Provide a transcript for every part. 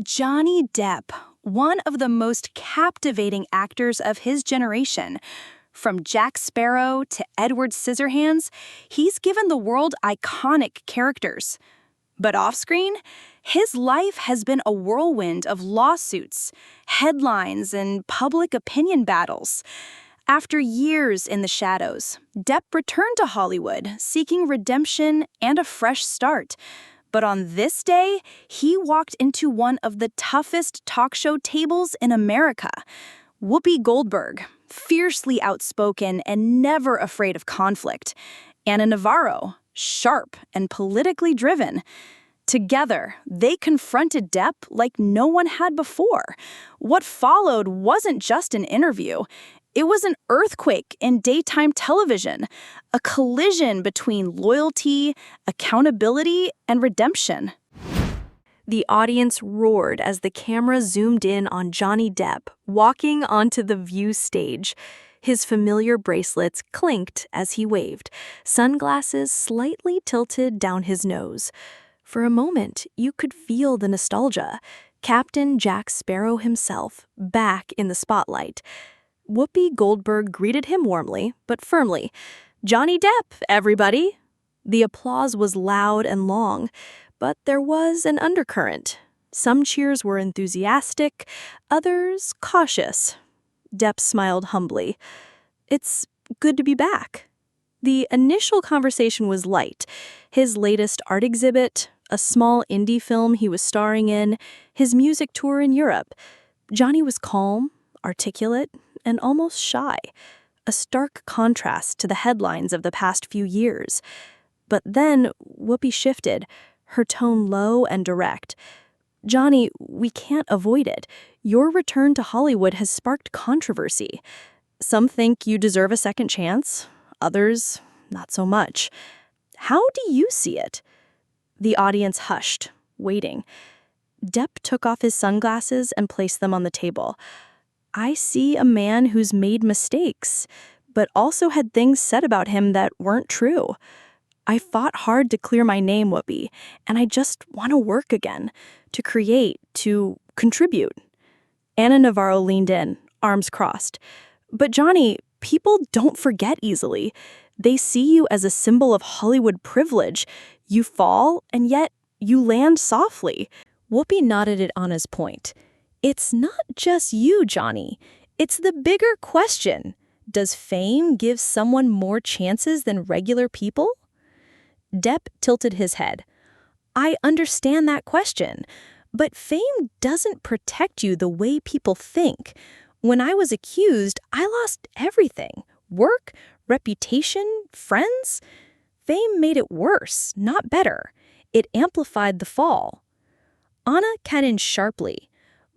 Johnny Depp, one of the most captivating actors of his generation. From Jack Sparrow to Edward Scissorhands, he's given the world iconic characters. But off-screen, his life has been a whirlwind of lawsuits, headlines, and public opinion battles. After years in the shadows, Depp returned to Hollywood, seeking redemption and a fresh start. But on this day, he walked into one of the toughest talk show tables in America. Whoopi Goldberg, fiercely outspoken and never afraid of conflict. Anna Navarro, sharp and politically driven. Together, they confronted Depp like no one had before. What followed wasn't just an interview. It was an earthquake in daytime television, a collision between loyalty, accountability, and redemption. The audience roared as the camera zoomed in on Johnny Depp, walking onto the View stage. His familiar bracelets clinked as he waved, sunglasses slightly tilted down his nose. For a moment, you could feel the nostalgia. Captain Jack Sparrow himself, back in the spotlight. Whoopi Goldberg greeted him warmly, but firmly. "Johnny Depp, everybody!" The applause was loud and long, but there was an undercurrent. Some cheers were enthusiastic, others cautious. Depp smiled humbly. "It's good to be back." The initial conversation was light. His latest art exhibit, a small indie film he was starring in, his music tour in Europe. Johnny was calm, articulate, and almost shy, a stark contrast to the headlines of the past few years. But then Whoopi shifted, her tone low and direct. "Johnny, we can't avoid it. Your return to Hollywood has sparked controversy. Some think you deserve a second chance, others not so much. How do you see it?" The audience hushed, waiting. Depp took off his sunglasses and placed them on the table. "I see a man who's made mistakes, but also had things said about him that weren't true. I fought hard to clear my name, Whoopi, and I just want to work again, to create, to contribute." Anna Navarro leaned in, arms crossed. "But Johnny, people don't forget easily. They see you as a symbol of Hollywood privilege. You fall, and yet you land softly." Whoopi nodded at Anna's point. "It's not just you, Johnny. It's the bigger question. Does fame give someone more chances than regular people?" Depp tilted his head. "I understand that question, but fame doesn't protect you the way people think. When I was accused, I lost everything. Work, reputation, friends. Fame made it worse, not better. It amplified the fall." Anna cut in sharply.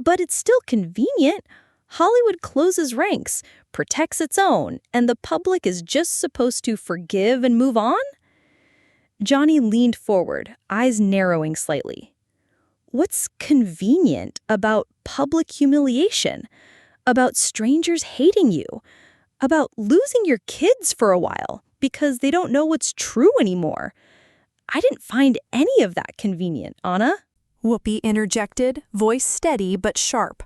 "But it's still convenient. Hollywood closes ranks, protects its own, and the public is just supposed to forgive and move on?" Johnny leaned forward, eyes narrowing slightly. "What's convenient about public humiliation? About strangers hating you? About losing your kids for a while because they don't know what's true anymore? I didn't find any of that convenient, Anna." Whoopi interjected, voice steady but sharp.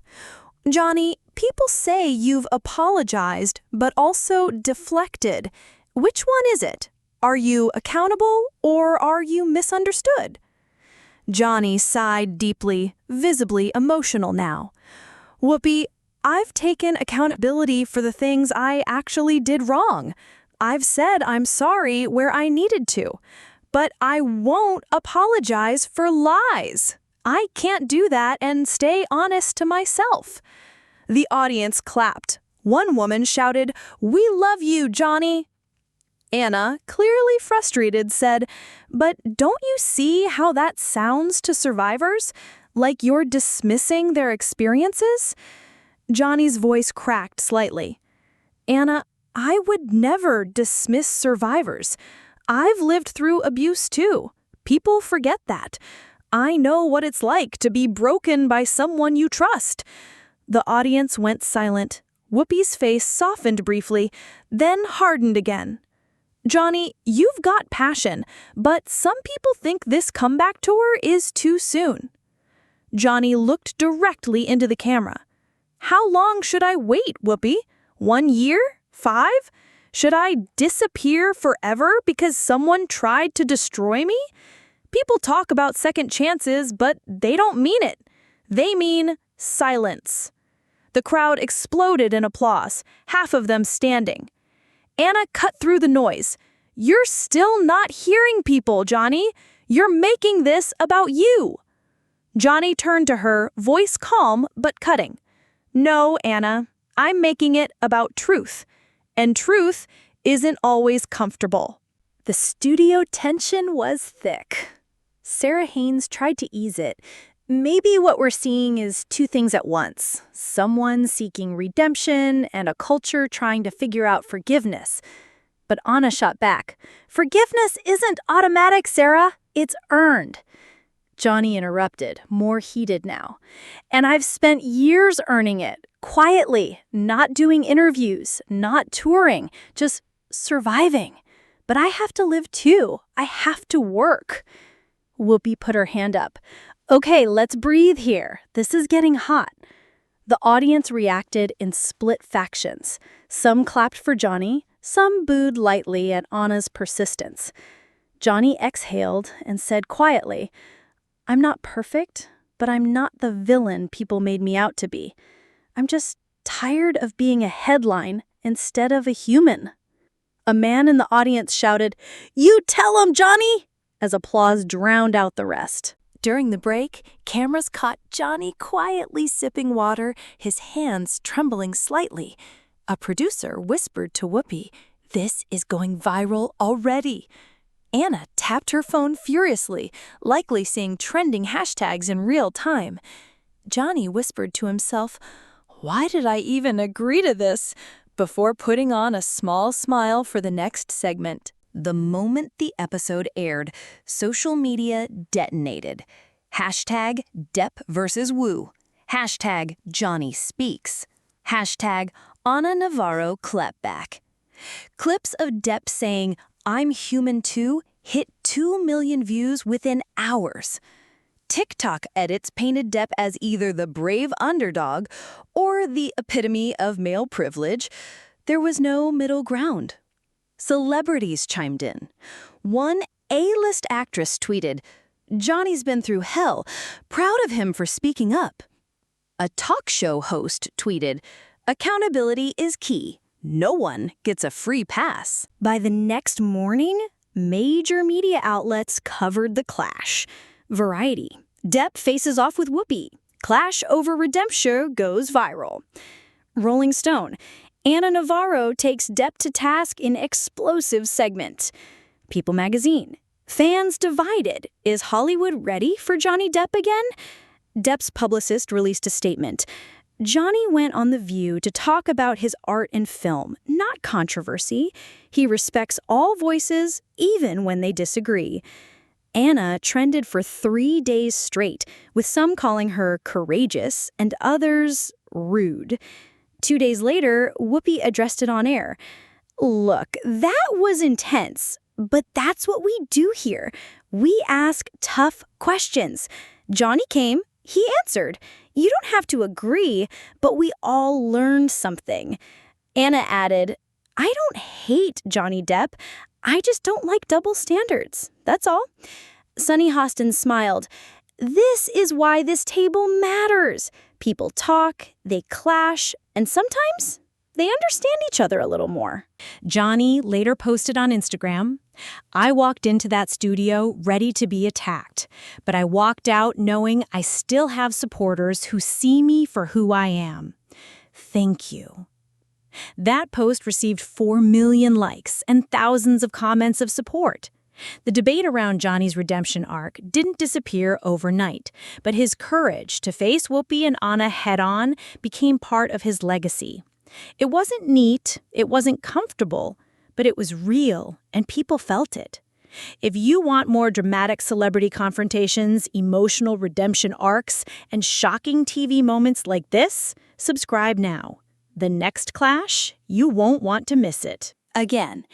"Johnny, people say you've apologized, but also deflected. Which one is it? Are you accountable, or are you misunderstood?" Johnny sighed deeply, visibly emotional now. "Whoopi, I've taken accountability for the things I actually did wrong. I've said I'm sorry where I needed to, but I won't apologize for lies. I can't do that and stay honest to myself." The audience clapped. One woman shouted, "We love you, Johnny." Anna, clearly frustrated, said, "But don't you see how that sounds to survivors? Like you're dismissing their experiences?" Johnny's voice cracked slightly. "Anna, I would never dismiss survivors. I've lived through abuse too. People forget that. I know what it's like to be broken by someone you trust." The audience went silent. Whoopi's face softened briefly, then hardened again. "Johnny, you've got passion, but some people think this comeback tour is too soon." Johnny looked directly into the camera. How long should I wait, Whoopi? 1 year? 5? Should I disappear forever because someone tried to destroy me? People talk about second chances, but they don't mean it. They mean silence. The crowd exploded in applause, half of them standing. Anna cut through the noise. You're still not hearing people, Johnny. You're making this about you. Johnny turned to her, voice calm but cutting. No, Anna, I'm making it about truth. And truth isn't always comfortable. The studio tension was thick. Sarah Haynes tried to ease it. Maybe what we're seeing is two things at once. Someone seeking redemption and a culture trying to figure out forgiveness. But Anna shot back. Forgiveness isn't automatic, Sarah. It's earned. Johnny interrupted, more heated now. And I've spent years earning it, quietly, not doing interviews, not touring, just surviving. But I have to live too. I have to work. Whoopi put her hand up. Okay, let's breathe here. This is getting hot. The audience reacted in split factions. Some clapped for Johnny, some booed lightly at Anna's persistence. Johnny exhaled and said quietly, I'm not perfect, but I'm not the villain people made me out to be. I'm just tired of being a headline instead of a human. A man in the audience shouted, You tell him, Johnny! As applause drowned out the rest. During the break, cameras caught Johnny quietly sipping water, his hands trembling slightly. A producer whispered to Whoopi, This is going viral already. Anna tapped her phone furiously, likely seeing trending hashtags in real time. Johnny whispered to himself, Why did I even agree to this? Before putting on a small smile for the next segment. The moment the episode aired, social media detonated. Hashtag Depp versus Woo. Hashtag Johnny Speaks. Hashtag Ana Navarro clapback. Clips of Depp saying, I'm human too, hit 2 million views within hours. TikTok edits painted Depp as either the brave underdog or the epitome of male privilege. There was no middle ground. Celebrities chimed in. One A-list actress tweeted, Johnny's been through hell, proud of him for speaking up. A talk show host tweeted, Accountability is key. No one gets a free pass. By the next morning, major media outlets covered the clash. Variety. Depp faces off with Whoopi. Clash over redemption goes viral. Rolling Stone. Ana Navarro takes Depp to task in explosive segment. People magazine. Fans divided. Is Hollywood ready for Johnny Depp again? Depp's publicist released a statement. Johnny went on The View to talk about his art and film, not controversy. He respects all voices, even when they disagree. Anna trended for 3 days straight, with some calling her courageous and others rude. 2 days later, Whoopi addressed it on air. Look, that was intense, but that's what we do here. We ask tough questions. Johnny came, he answered. You don't have to agree, but we all learned something. Anna added, I don't hate Johnny Depp. I just don't like double standards. That's all. Sunny Hostin smiled. This is why this table matters. People talk, they clash, and sometimes they understand each other a little more. Johnny later posted on Instagram, I walked into that studio ready to be attacked, but I walked out knowing I still have supporters who see me for who I am. Thank you. That post received 4 million likes and thousands of comments of support. The debate around Johnny's redemption arc didn't disappear overnight, but his courage to face Whoopi and Anna head-on became part of his legacy. It wasn't neat, it wasn't comfortable, but it was real, and people felt it. If you want more dramatic celebrity confrontations, emotional redemption arcs, and shocking TV moments like this, subscribe now. The next clash, you won't want to miss it. Again,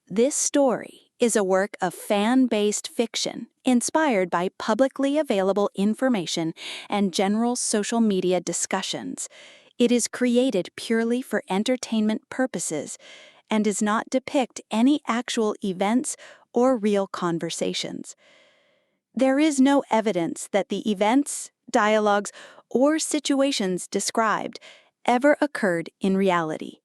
this story is a work of fan-based fiction inspired by publicly available information and general social media discussions. It is created purely for entertainment purposes and does not depict any actual events or real conversations. There is no evidence that the events, dialogues, or situations described ever occurred in reality.